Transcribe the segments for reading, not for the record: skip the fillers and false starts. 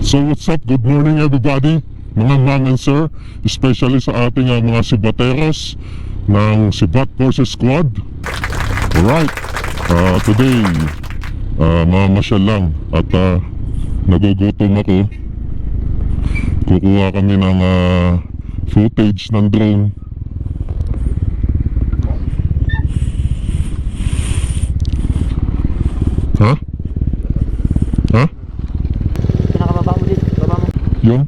So what's up? Good morning everybody, mga ma'am and sir, especially sa ating mga Sibateros ng Sibat Forces Squad. Alright, today mamasyal lang at nagugutom ako. Kukuha kami ng footage ng drone. Ha? Ha? Pinakababa mo dito, baba mo. Yung?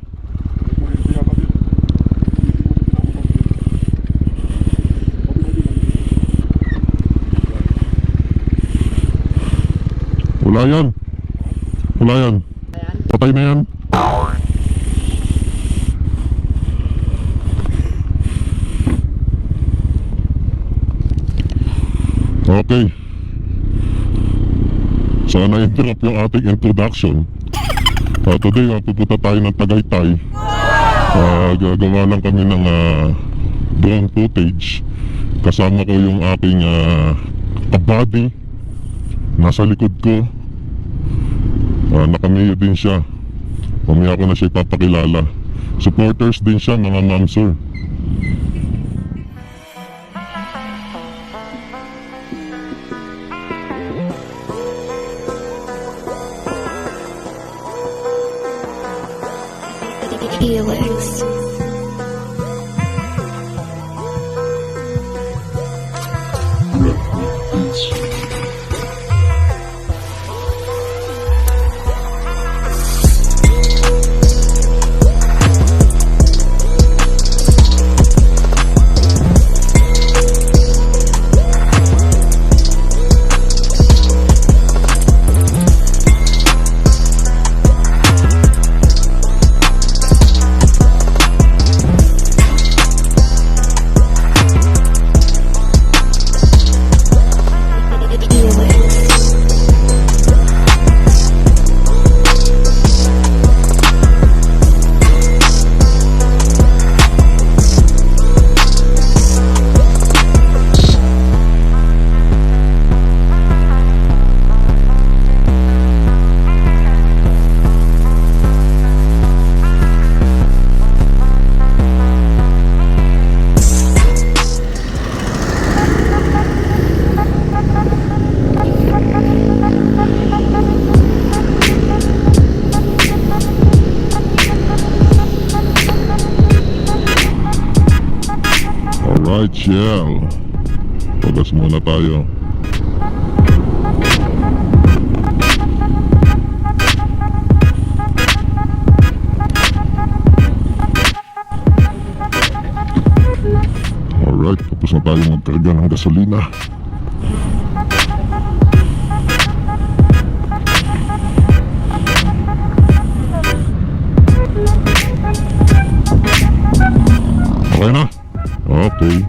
Wala yan. Wala yan. Patay na yan. Okay. Sana interrupt yung ating introduction. Today pupunta tayo ng Tagaytay. Gagawa lang kami ng drone footage. Kasama ko yung aking kabady. Nasa likod ko. Nakamiyo din siya. Mamaya ko na siya ipapakilala. Supporters din siya, mga ma'am sir. Helix. Alright, Shell. Pagas muna tayo. Alright, tapos na tayo magkarga ng gasolina. Okay na? Okay.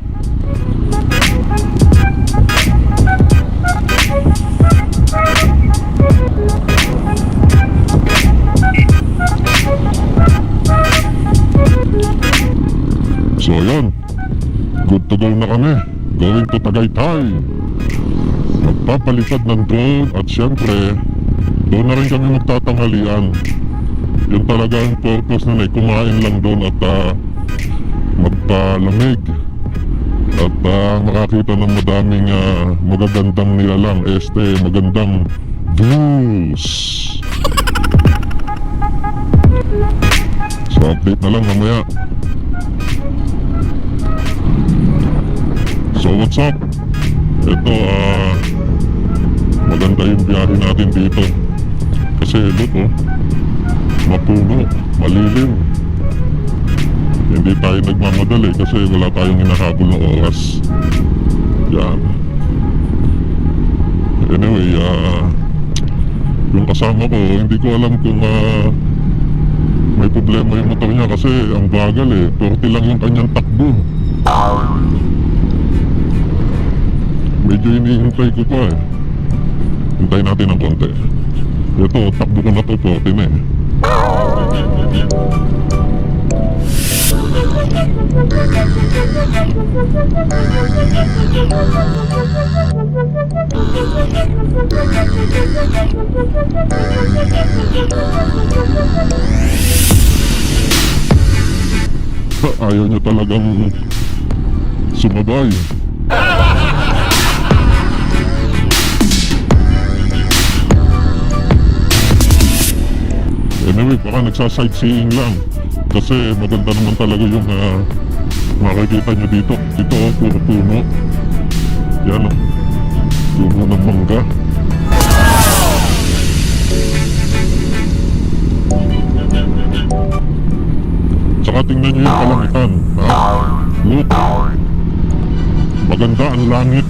So yun, good to go na kami. Going to Tagaytay. Magpapalipad ng drone at syempre doon na rin kami magtatanghalian. Yun talaga ang purpose nun kumain lang doon at magpalamig at makakita ng madaming magagandang nilalang, magandang views. So update na lang mamaya. So what's up? Ito maganda yung biyahe natin dito kasi look mapuno, malilim. Hindi tayo nagmamadali kasi wala tayong hinahabol ng oras. Yan. Anyway, yung kasama ko, hindi ko alam kung may problema yung motor niya kasi ang bagal 40 lang yung kanyang takbo. Medyo hinihintay ko pa Hintayin natin ng konti. Ito, takbo ko na to, 40 na ayaw nyo talagang sumabay. Anyway, baka nagsasightseeing lang. Kasi maganda naman talaga yung makikita nyo dito. Dito puro puno. Yan o. Puno ng mangga. Tsaka tingnan nyo yung kalangitan. Ha? Look. Maganda ang langit.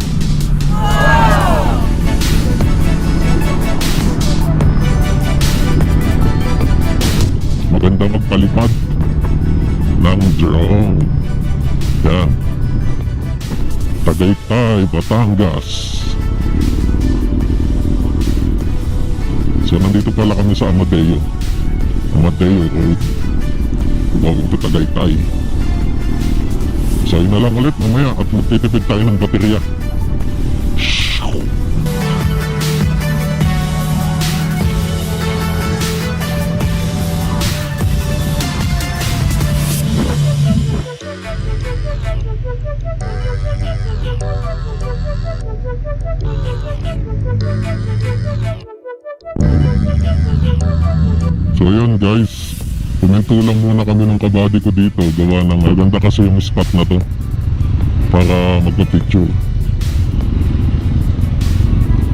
Maganda magpalipad ng drone. Yan. Tagaytay, Batangas. So nandito pala kami sa Amadeo Road. Going to Tagaytay. So yun na lang ulit mamaya at magtitipid tayo ng baterya. So yun guys, puminto lang muna kami ng kabady ko dito. Gawa ng maganda kasi yung spot na to para magpa-picture.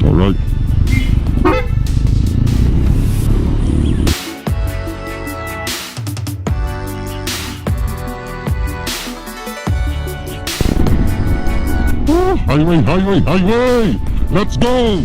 Alright. Highway! Let's go!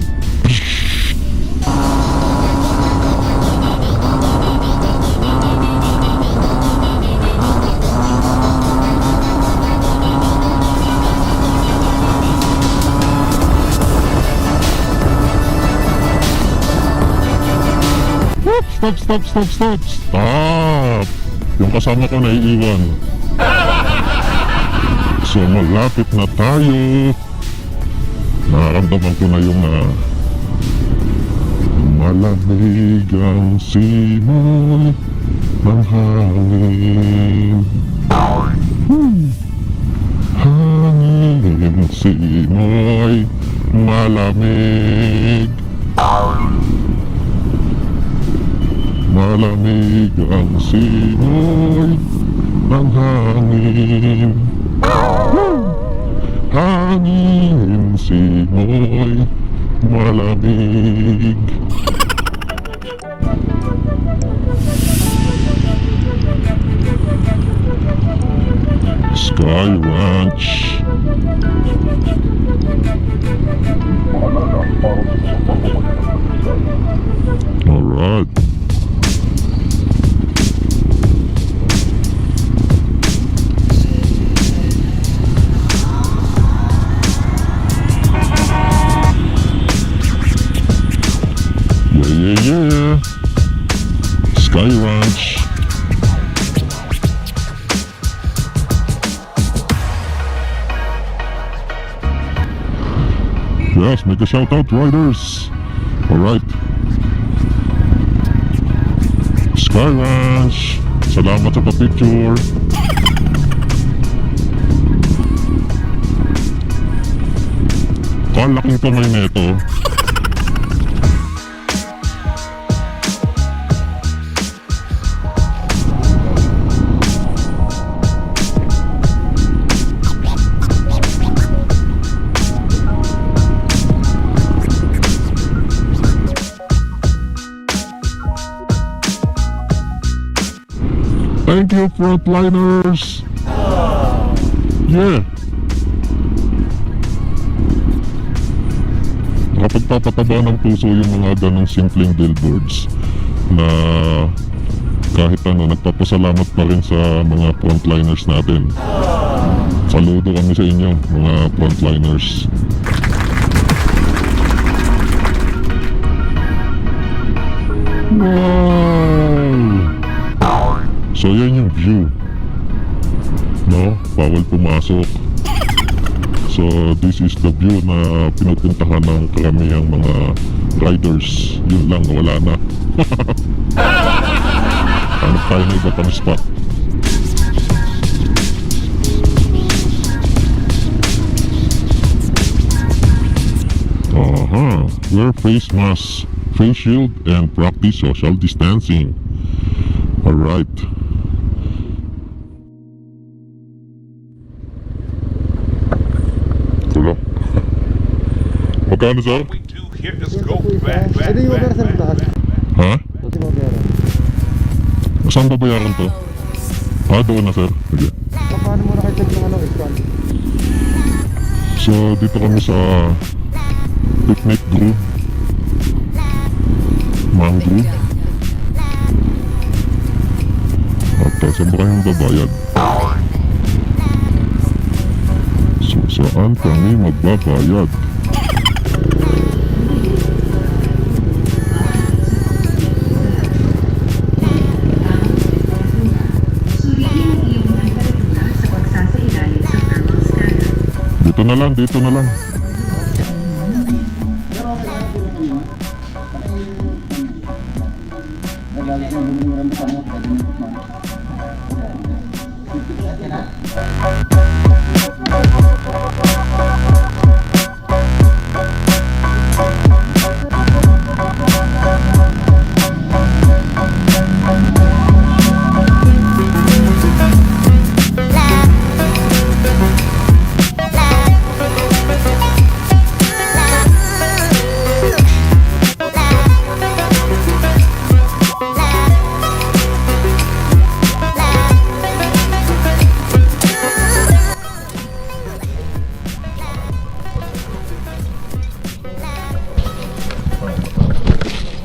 Stop! Yung kasama ko naiiwan. So malapit na tayo. Nararamdaman ko na yung malamig ang simoy ng hangin. Hangin, simoy, malamig. Malamig ang simoy ng hangin. Hangin, simoy, malamig. Sky Ranch. Alright. Yeah. Sky Ranch. Yes, make a shout out, riders. Alright. Sky Ranch. Salamat sa pa-picture. Kalaking kamay nito. Thank you, frontliners. Yeah. Nakapagpapataba ng puso yung mga ganong simpleng billboards na kahit ano, nagpapasalamat pa rin sa mga frontliners natin. Saludo kami sa inyo, mga frontliners. Wow! So yan yung view. No? Bawal pumasok. So this is the view na pinupuntahan ng karamihang mga riders. Yun lang, wala na. Hanap tayo na iba pang spot. wear face mask, face shield, and practice social distancing. Alright. Wala. Magkano, sir? We do here is go back, back, Pwede yung back, sir lahat. Ha? Pwede mo bayaran. Saan babayaran to? Doon na, sir. Sige. Paano mo nakitag ng ano, scan? So, dito kami sa picnic group. Mangrove. At saan ba kayong babayad? So, saan kami magbabayad? Dito na lang, dito na lang.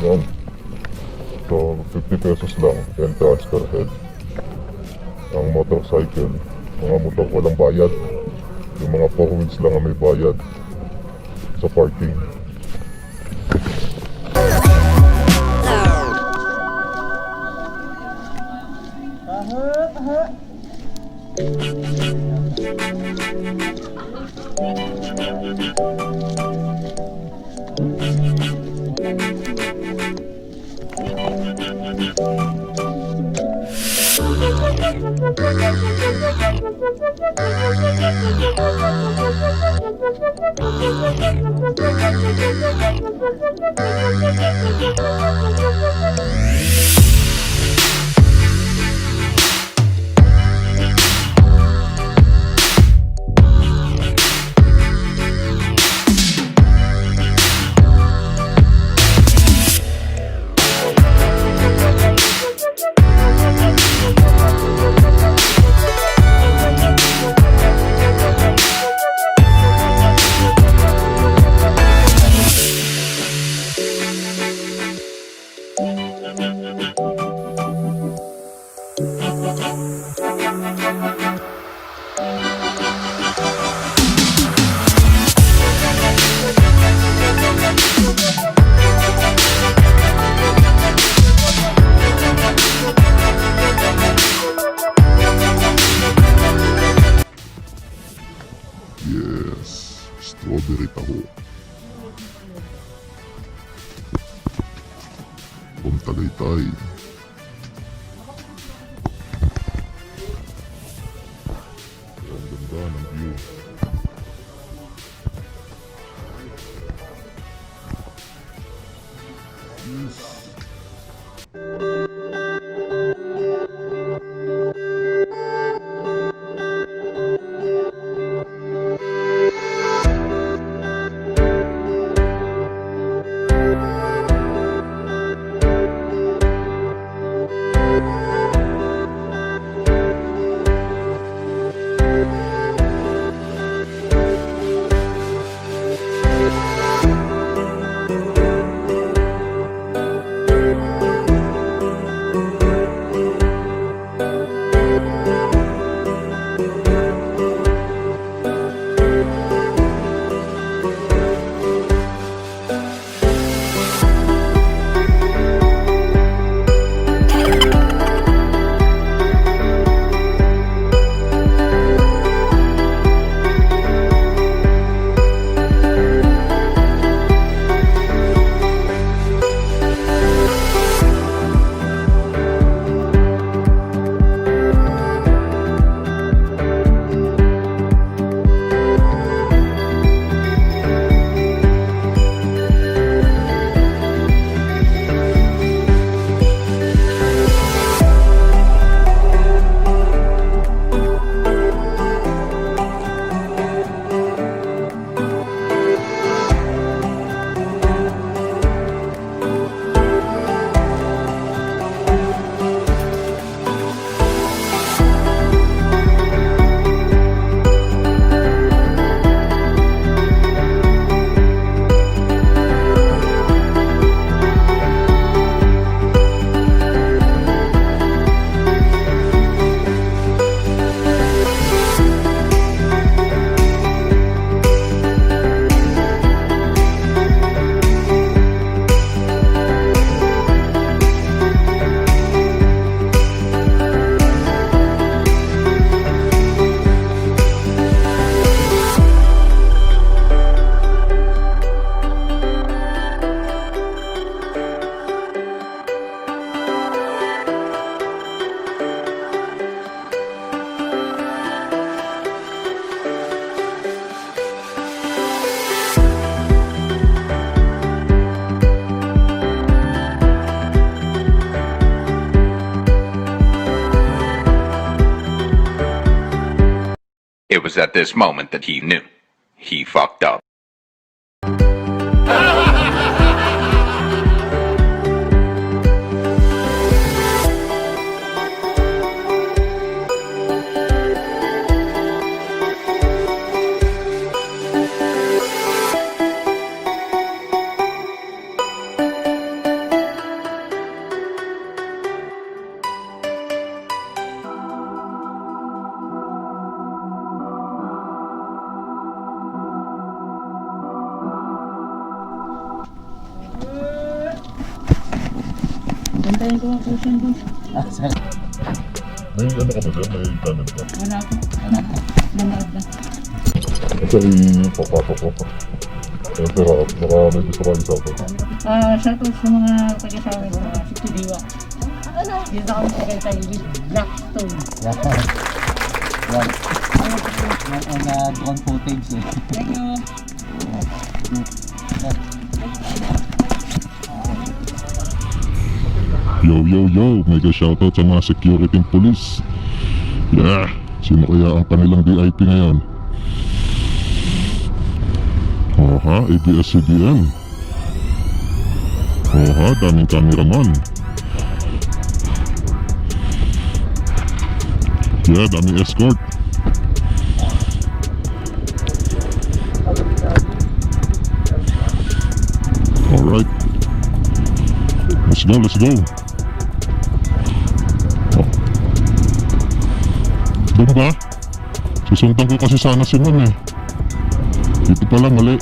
Yan. So, 50 pesos lang entrance per head. Ang motorcycle, mga motor walang bayad. Yung mga 4 wheels lang ang may bayad sa parking. Yes, strawberry taho. From Tagaytay. Ang ganda ng view. Yes. It was at this moment that he knew. He fucked up. Bantayan ko ang pusin ko. May ano ka ba dyan? May channel ka? Wala ko. Nanood na. Kasi ipapasok ko. Pero baka may gusto kayo sa akin. Shoutout sa mga taga-sawa ko. Si Tidiwa. Dito kami sa Tagaytay with Blackstone. Ang drone footage eh. Thank you. Yo, mega shoutout sa mga security and police. Yeah, sino kaya ang kanilang VIP ngayon? Oha, ABS-CBN. Oha, daming cameraman. Yeah, daming escort. Alright. Let's go. Doon ba? Susundan ko kasi sana si Ma'am eh. Dito pala mali.